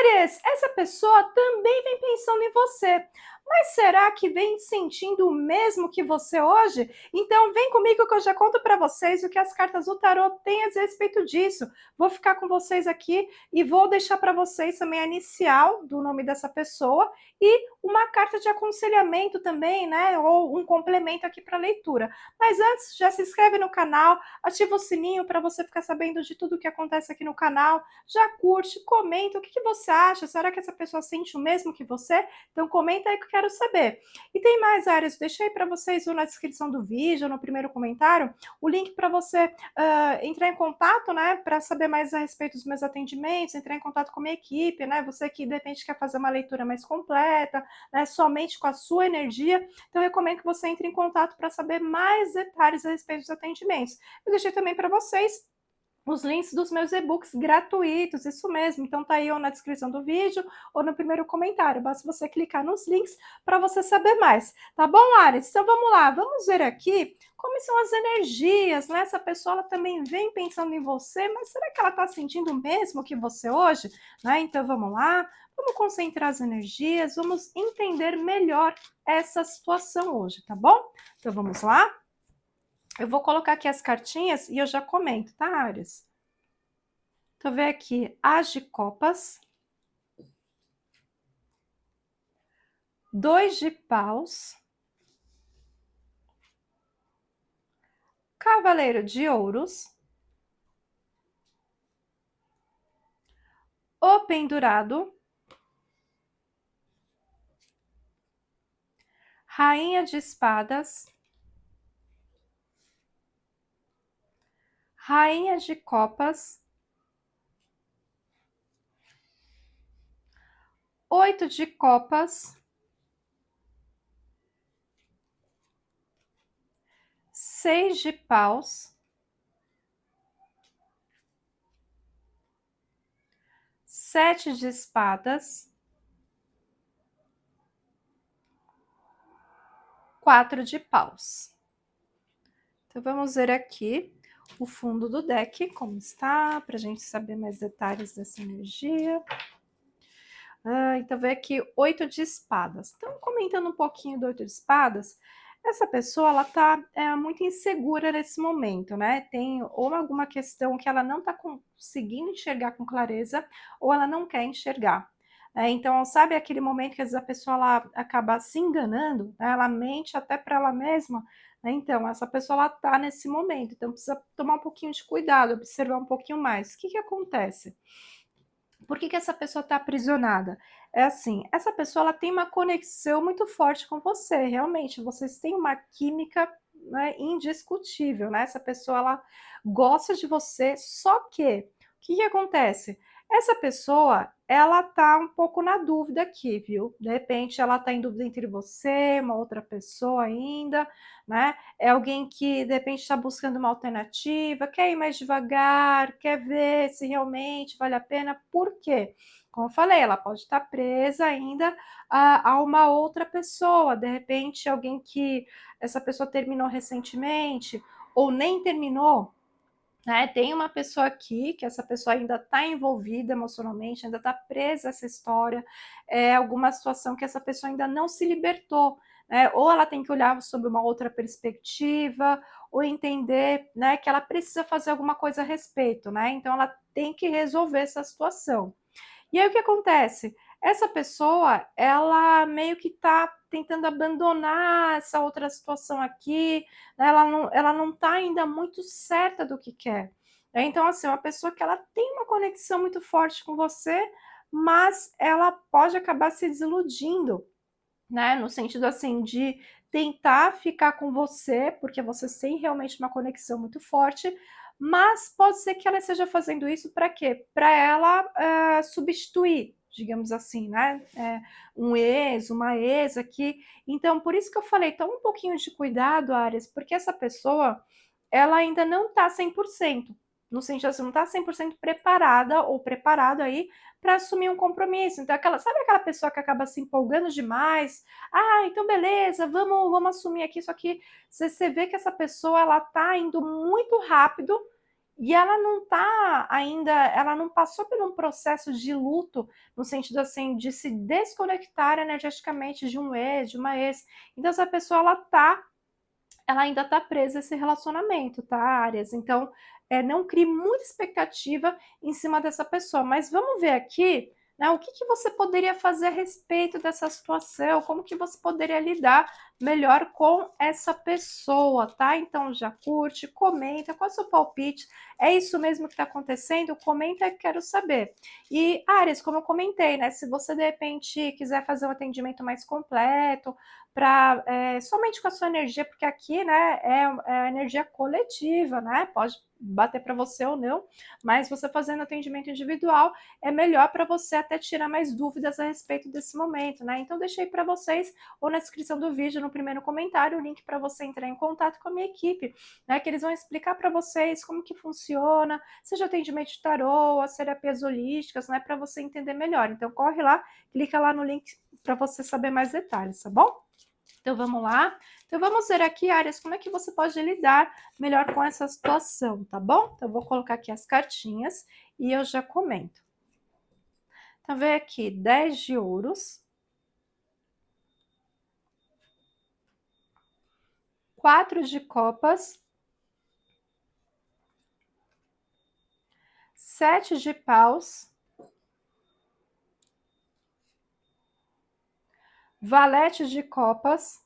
Áries, essa pessoa também vem pensando em você. Mas será que vem sentindo o mesmo que você hoje? Então vem comigo que eu já conto para vocês o que as cartas do tarot têm a respeito disso. Vou ficar com vocês aqui e vou deixar para vocês também a inicial do nome dessa pessoa e uma carta de aconselhamento também, né? Ou um complemento aqui para a leitura. Mas antes, já se inscreve no canal, ativa o sininho para você ficar sabendo de tudo o que acontece aqui no canal. Já curte, comenta o que você acha. Será que essa pessoa sente o mesmo que você? Então comenta aí que eu quero saber. E tem mais áreas, deixei para vocês na descrição do vídeo, no primeiro comentário, o link para você entrar em contato, né, para saber mais a respeito dos meus atendimentos, entrar em contato com a minha equipe, né, você que de repente quer fazer uma leitura mais completa, né, somente com a sua energia, então eu recomendo que você entre em contato para saber mais detalhes a respeito dos atendimentos. Eu deixei também para vocês os links dos meus e-books gratuitos, isso mesmo. Então tá aí ou na descrição do vídeo ou no primeiro comentário. Basta você clicar nos links para você saber mais. Tá bom, Ares? Então vamos lá, vamos ver aqui como são as energias, né? Essa pessoa ela também vem pensando em você, mas será que ela está sentindo o mesmo que você hoje? Né? Então vamos lá, vamos concentrar as energias, vamos entender melhor essa situação hoje, tá bom? Então vamos lá? Eu vou colocar aqui as cartinhas e eu já comento, tá, Ares? Então, vê aqui, As de Copas, 2 de Paus, Cavaleiro de Ouros, o Pendurado, Rainha de Espadas, Rainha de Copas, 8 de Copas, 6 de Paus, 7 de Espadas, 4 de Paus. Então, vamos ver aqui o fundo do deck, como está, para a gente saber mais detalhes dessa energia. Então, vem aqui 8 de espadas. Então, comentando um pouquinho do 8 de espadas, essa pessoa, ela tá muito insegura nesse momento, né? Tem ou alguma questão que ela não tá conseguindo enxergar com clareza, ou ela não quer enxergar. Então, sabe aquele momento que às vezes a pessoa ela acaba se enganando, né? Ela mente até para ela mesma, né? Então, essa pessoa, ela tá nesse momento, então precisa tomar um pouquinho de cuidado, observar um pouquinho mais. O que que acontece? Por que que essa pessoa está aprisionada? É assim, essa pessoa ela tem uma conexão muito forte com você, realmente, vocês têm uma química, né, indiscutível, né? Essa pessoa ela gosta de você, só que o que que acontece? Essa pessoa, ela tá um pouco na dúvida aqui, viu? De repente ela tá em dúvida entre você, uma outra pessoa ainda, né? É alguém que de repente está buscando uma alternativa, quer ir mais devagar, quer ver se realmente vale a pena. Por quê? Como eu falei, ela pode estar presa ainda a uma outra pessoa, de repente alguém que essa pessoa terminou recentemente ou nem terminou, né? Tem uma pessoa aqui que essa pessoa ainda está envolvida emocionalmente, ainda está presa a essa história, alguma situação que essa pessoa ainda não se libertou, né? Ou ela tem que olhar sobre uma outra perspectiva, ou entender, né, que ela precisa fazer alguma coisa a respeito, né? Então ela tem que resolver essa situação. E aí o que acontece? Essa pessoa, ela meio que está tentando abandonar essa outra situação aqui, né? Ela não está ainda muito certa do que quer. Então, assim, uma pessoa que ela tem uma conexão muito forte com você, mas ela pode acabar se desiludindo, né? No sentido assim de tentar ficar com você, porque você tem realmente uma conexão muito forte, mas pode ser que ela esteja fazendo isso para quê? Para ela substituir, digamos assim, né? Um ex, uma ex aqui. Então, por isso que eu falei, toma um pouquinho de cuidado, Arias, porque essa pessoa, ela ainda não está 100%. No sentido assim, não está 100% preparada ou preparado aí para assumir um compromisso. Então, sabe aquela pessoa que acaba se empolgando demais? Ah, então beleza, vamos assumir aqui. Só que você vê que essa pessoa ela tá indo muito rápido e ela não tá ainda, ela não passou por um processo de luto, no sentido assim, de se desconectar energeticamente de um ex, de uma ex. Então, essa pessoa, ela ainda tá presa a esse relacionamento, tá, Áries? Então, não crie muita expectativa em cima dessa pessoa. Mas vamos ver aqui, né, o que que você poderia fazer a respeito dessa situação, como que você poderia lidar melhor com essa pessoa, tá? Então, já curte, comenta, qual é o seu palpite? É isso mesmo que está acontecendo? Comenta, quero saber. E, Áries, como eu comentei, né, se você de repente quiser fazer um atendimento mais completo, para somente com a sua energia, porque aqui, né, é a energia coletiva, né? Pode bater para você ou não, mas você fazendo atendimento individual é melhor para você até tirar mais dúvidas a respeito desse momento, né? Então deixei para vocês ou na descrição do vídeo, no primeiro comentário, o link para você entrar em contato com a minha equipe, né? Que eles vão explicar para vocês como que funciona, seja atendimento de tarô, as terapias holísticas, né? Para você entender melhor. Então corre lá, clica lá no link para você saber mais detalhes, tá bom? Então vamos lá. Então vamos ver aqui, Áries, como é que você pode lidar melhor com essa situação, tá bom? Então eu vou colocar aqui as cartinhas e eu já comento. Então vem aqui 10 de ouros, 4 de copas, 7 de paus, valete de copas,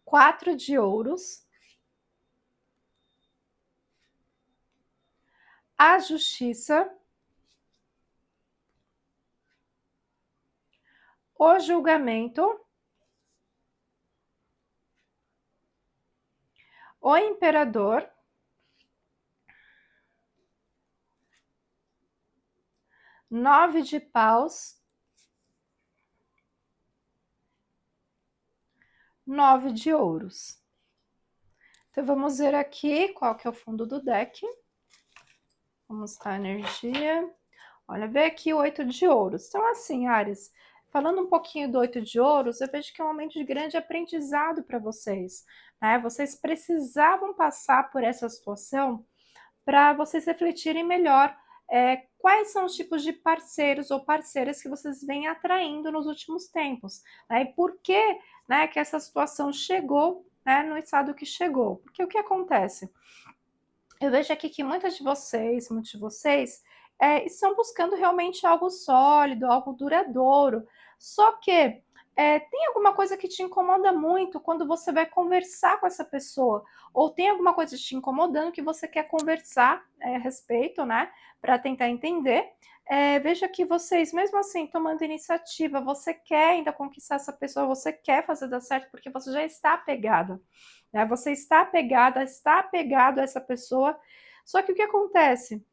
4 de ouros, a justiça, o julgamento, o imperador, 9 de paus, 9 de ouros. Então vamos ver aqui qual que é o fundo do deck. Vamos mostrar a energia. Olha, vê aqui o 8 de ouros. Então, assim, Áries, falando um pouquinho do 8 de ouros, eu vejo que é um momento de grande aprendizado para vocês, né? Vocês precisavam passar por essa situação para vocês refletirem melhor quais são os tipos de parceiros ou parceiras que vocês vêm atraindo nos últimos tempos, né? E por que, né, que essa situação chegou, né, no estado que chegou. Porque o que acontece? Eu vejo aqui que muitos de vocês estão buscando realmente algo sólido, algo duradouro. Só que tem alguma coisa que te incomoda muito quando você vai conversar com essa pessoa, ou tem alguma coisa te incomodando que você quer conversar a respeito, né? Para tentar entender. Vejo aqui vocês, mesmo assim, tomando iniciativa, você quer ainda conquistar essa pessoa, você quer fazer dar certo, porque você já está apegada, né? Você está apegada, está apegado a essa pessoa. Só que o que acontece?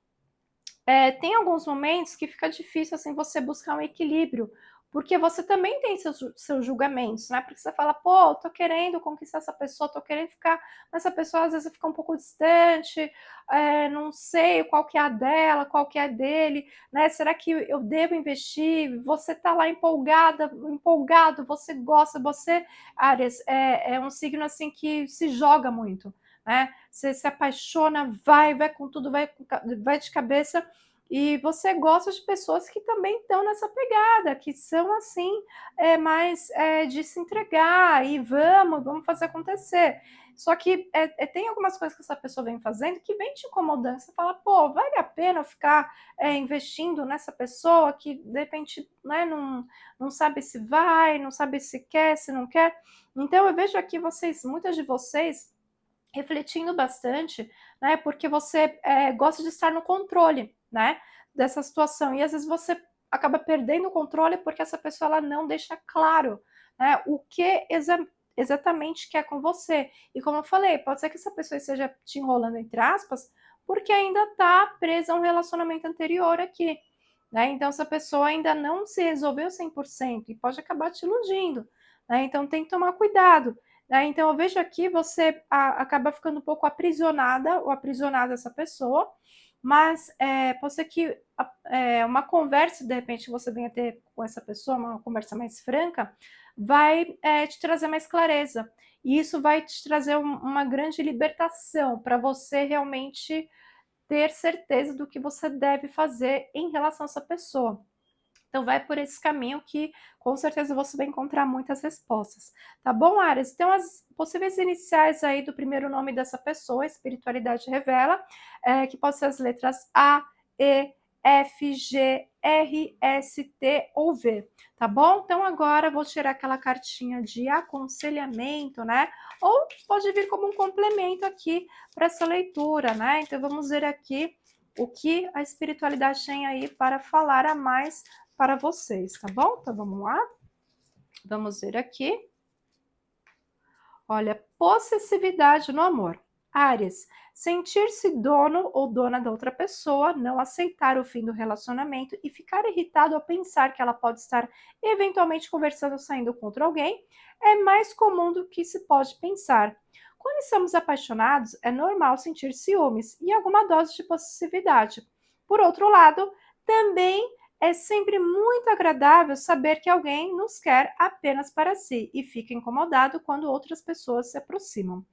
Tem alguns momentos que fica difícil assim você buscar um equilíbrio, porque você também tem seus julgamentos, né? Porque você fala, pô, tô querendo conquistar essa pessoa, tô querendo ficar, mas essa pessoa às vezes fica um pouco distante, não sei qual que é a dela, qual que é a dele, né? Será que eu devo investir? Você tá lá empolgada, empolgado, você gosta, você, Áries, é um signo assim que se joga muito, né? Você se apaixona, vai com tudo, vai de cabeça, e você gosta de pessoas que também estão nessa pegada, que são assim, mais de se entregar e vamos fazer acontecer. Só que tem algumas coisas que essa pessoa vem fazendo que vem te incomodando. Você fala, pô, vale a pena eu ficar investindo nessa pessoa que de repente, né, não sabe se vai, não sabe se quer, se não quer. Então eu vejo aqui muitas de vocês refletindo bastante, né? Porque você gosta de estar no controle, né? Dessa situação. E às vezes você acaba perdendo o controle porque essa pessoa ela não deixa claro, né? O que exatamente quer com você. E como eu falei, pode ser que essa pessoa esteja te enrolando entre aspas, porque ainda está presa a um relacionamento anterior aqui, né? Então essa pessoa ainda não se resolveu 100% e pode acabar te iludindo, né? Então tem que tomar cuidado. né? Então, eu vejo aqui você acaba ficando um pouco aprisionada ou aprisionada essa pessoa, mas pode ser que uma conversa, de repente, que você venha ter com essa pessoa, uma conversa mais franca, vai te trazer mais clareza. E isso vai te trazer uma grande libertação para você realmente ter certeza do que você deve fazer em relação a essa pessoa. Então vai por esse caminho que com certeza você vai encontrar muitas respostas. Tá bom, Áries? Então as possíveis iniciais aí do primeiro nome dessa pessoa, espiritualidade revela, que pode ser as letras A, E, F, G, R, S, T ou V, tá bom? Então agora vou tirar aquela cartinha de aconselhamento, né? Ou pode vir como um complemento aqui para essa leitura, né? Então vamos ver aqui o que a espiritualidade tem aí para falar a mais para vocês, tá bom? Então vamos lá. Vamos ver aqui. Olha, possessividade no amor. Áries, sentir-se dono ou dona da outra pessoa, não aceitar o fim do relacionamento e ficar irritado ao pensar que ela pode estar eventualmente conversando ou saindo contra alguém, é mais comum do que se pode pensar. Quando estamos apaixonados, é normal sentir ciúmes e alguma dose de possessividade. Por outro lado, também é sempre muito agradável saber que alguém nos quer apenas para si e fica incomodado quando outras pessoas se aproximam,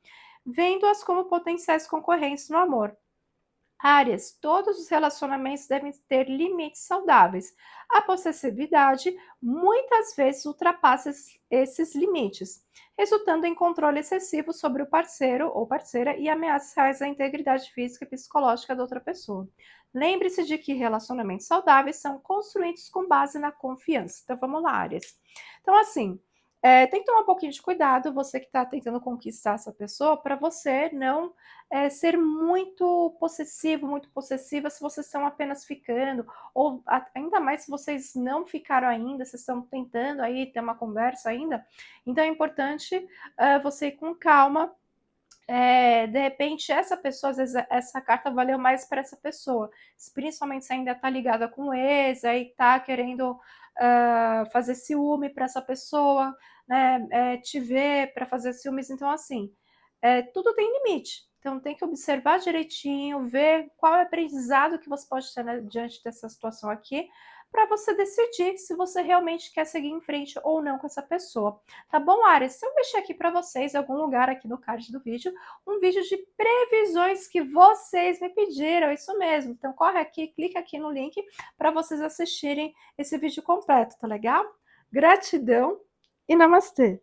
vendo-as como potenciais concorrentes no amor. Áreas, todos os relacionamentos devem ter limites saudáveis. A possessividade muitas vezes ultrapassa esses limites, resultando em controle excessivo sobre o parceiro ou parceira e ameaças reais à integridade física e psicológica da outra pessoa. Lembre-se de que relacionamentos saudáveis são construídos com base na confiança. Então vamos lá, Áreas. Então, assim, tem que tomar um pouquinho de cuidado, você que está tentando conquistar essa pessoa, para você não ser muito possessivo, muito possessiva se vocês estão apenas ficando, ou ainda mais se vocês não ficaram ainda, vocês estão tentando aí ter uma conversa ainda, então é importante você ir com calma. De repente, essa pessoa, às vezes, essa carta valeu mais para essa pessoa, principalmente se ainda está ligada com o ex, aí está querendo fazer ciúme para essa pessoa, né, te ver para fazer ciúmes. Então, assim, tudo tem limite. Então, tem que observar direitinho, ver qual é o aprendizado que você pode ter, né, diante dessa situação aqui, para você decidir se você realmente quer seguir em frente ou não com essa pessoa. Tá bom, Áries? Se eu deixar aqui para vocês, em algum lugar aqui no card do vídeo, um vídeo de previsões que vocês me pediram, isso mesmo. Então, corre aqui, clica aqui no link para vocês assistirem esse vídeo completo, tá legal? Gratidão e namastê!